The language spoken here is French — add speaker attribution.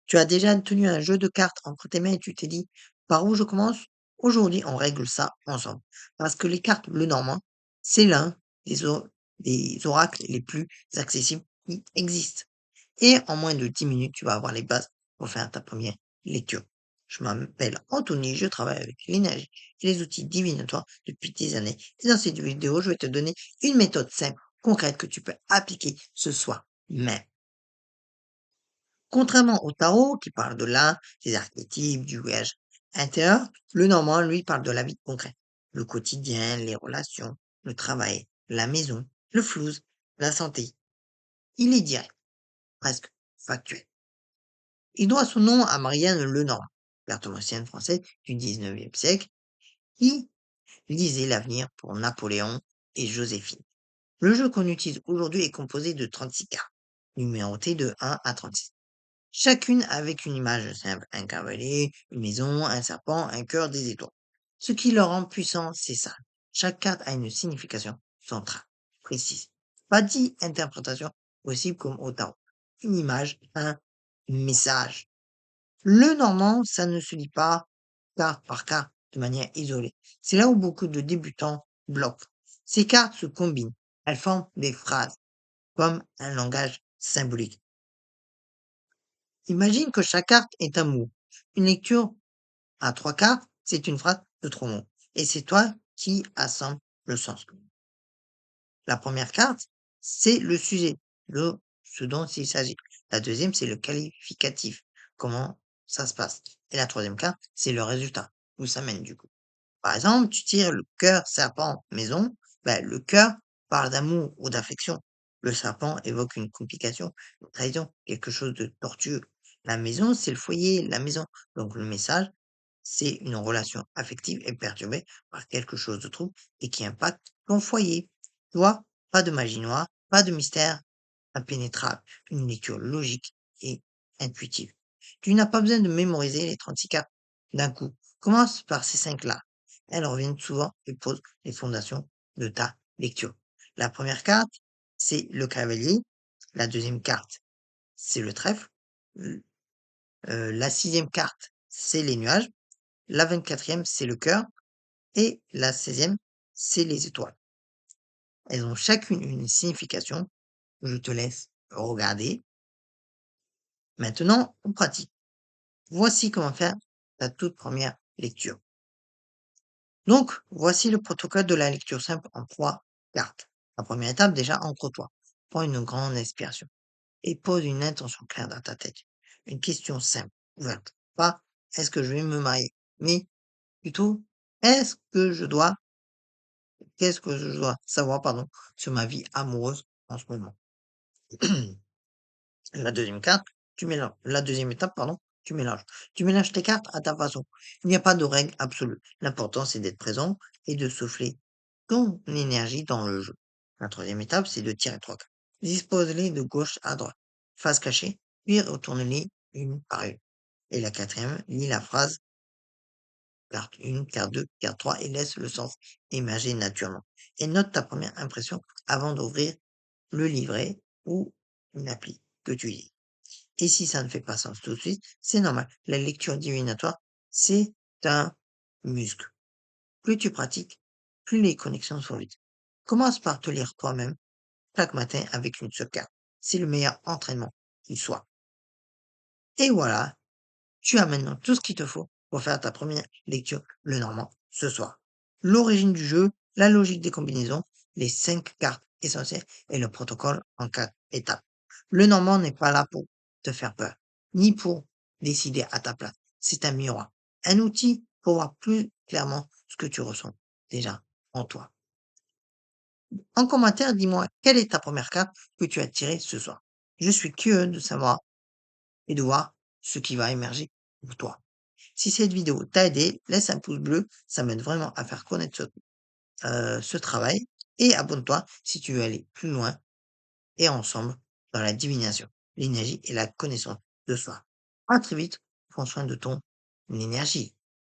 Speaker 1: Tu as déjà tenu un jeu de cartes entre tes mains et tu t'es dit: «Par où je commence?» Aujourd'hui, on règle ça ensemble. Parce que les cartes Lenormand, c'est l'un des oracles les plus accessibles qui existent. Et en moins de 10 minutes, tu vas avoir les bases pour faire ta première lecture. Je m'appelle Anthony, je travaille avec l'énergie et les outils divinatoires depuis des années. Et dans cette vidéo, je vais te donner une méthode simple, concrète que tu peux appliquer ce soir même. Contrairement au tarot, qui parle de l'âme, des archétypes, du voyage intérieur, le normand, lui, parle de la vie concrète. Le quotidien, les relations, le travail, la maison, le flouze, la santé. Il est direct, presque factuel. Il doit son nom à Marianne Lenormand, cartomancienne française du 19e siècle, qui lisait l'avenir pour Napoléon et Joséphine. Le jeu qu'on utilise aujourd'hui est composé de 36 cartes, numérotées de 1 à 36. Chacune avec une image simple, un cavalier, une maison, un serpent, un cœur, des étoiles. Ce qui le rend puissant, c'est ça. Chaque carte a une signification centrale, précise. Pas d'interprétation possible comme au tarot. Une image, un message. Le normand, ça ne se lit pas carte par carte de manière isolée. C'est là où beaucoup de débutants bloquent. Ces cartes se combinent. Elles forment des phrases, comme un langage symbolique. Imagine que chaque carte est un mot. Une lecture à 3 cartes, c'est une phrase de 3 mots. Et c'est toi qui assemble le sens. La première carte, c'est le sujet, ce dont il s'agit. La deuxième, c'est le qualificatif, comment ça se passe. Et la troisième carte, c'est le résultat, où ça mène du coup. Par exemple, tu tires le cœur, serpent, maison. Ben, le cœur parle d'amour ou d'affection. Le serpent évoque une complication, une trahison, quelque chose de tortueux. La maison, c'est le foyer, la maison. Donc le message, c'est une relation affective et perturbée par quelque chose de trouble et qui impacte ton foyer. Tu vois, pas de magie noire, pas de mystère impénétrable, une lecture logique et intuitive. Tu n'as pas besoin de mémoriser les 36 cartes d'un coup. Commence par ces 5-là. Elles reviennent souvent et posent les fondations de ta lecture. La première carte, c'est le cavalier. La deuxième carte, c'est le trèfle. L- la sixième carte, c'est les nuages. La 24e, c'est le cœur. Et la 16e, c'est les étoiles. Elles ont chacune une signification. Je te laisse regarder. Maintenant, on pratique. Voici comment faire ta toute première lecture. Donc, voici le protocole de la lecture simple en 3 cartes. La première étape, déjà, entre-toi. Prends une grande inspiration et pose une intention claire dans ta tête. Une question simple, ouverte. Pas est-ce que je vais me marier, mais plutôt est-ce que je dois, qu'est-ce que je dois savoir, pardon, sur ma vie amoureuse en ce moment. La deuxième carte, tu mélanges. La deuxième étape, pardon, tu mélanges. Tu mélanges tes cartes à ta façon. Il n'y a pas de règle absolue. L'important, c'est d'être présent et de souffler ton énergie dans le jeu. La troisième étape, c'est de tirer 3 cartes. Dispose-les de gauche à droite. Face cachée, puis retourne-les une par une. Et la quatrième, lis la phrase carte 1, carte 2, carte 3 et laisse le sens émerger naturellement. Et note ta première impression avant d'ouvrir le livret ou une appli que tu lis. Et si ça ne fait pas sens tout de suite, c'est normal. La lecture divinatoire, c'est un muscle. Plus tu pratiques, plus les connexions sont vite. Commence par te lire toi-même chaque matin avec une seule carte. C'est le meilleur entraînement qui soit. Et voilà, tu as maintenant tout ce qu'il te faut pour faire ta première lecture le normand ce soir. L'origine du jeu, la logique des combinaisons, les 5 cartes essentielles et le protocole en 4 étapes. Le normand n'est pas là pour te faire peur, ni pour décider à ta place. C'est un miroir, un outil pour voir plus clairement ce que tu ressens déjà en toi. En commentaire, dis-moi quelle est ta première carte que tu as tirée ce soir. Je suis curieux de savoir et de voir ce qui va émerger pour toi. Si cette vidéo t'a aidé, laisse un pouce bleu, ça m'aide vraiment à faire connaître ce travail. Et abonne-toi si tu veux aller plus loin et ensemble dans la divination, l'énergie et la connaissance de soi. À très vite, prends soin de ton énergie.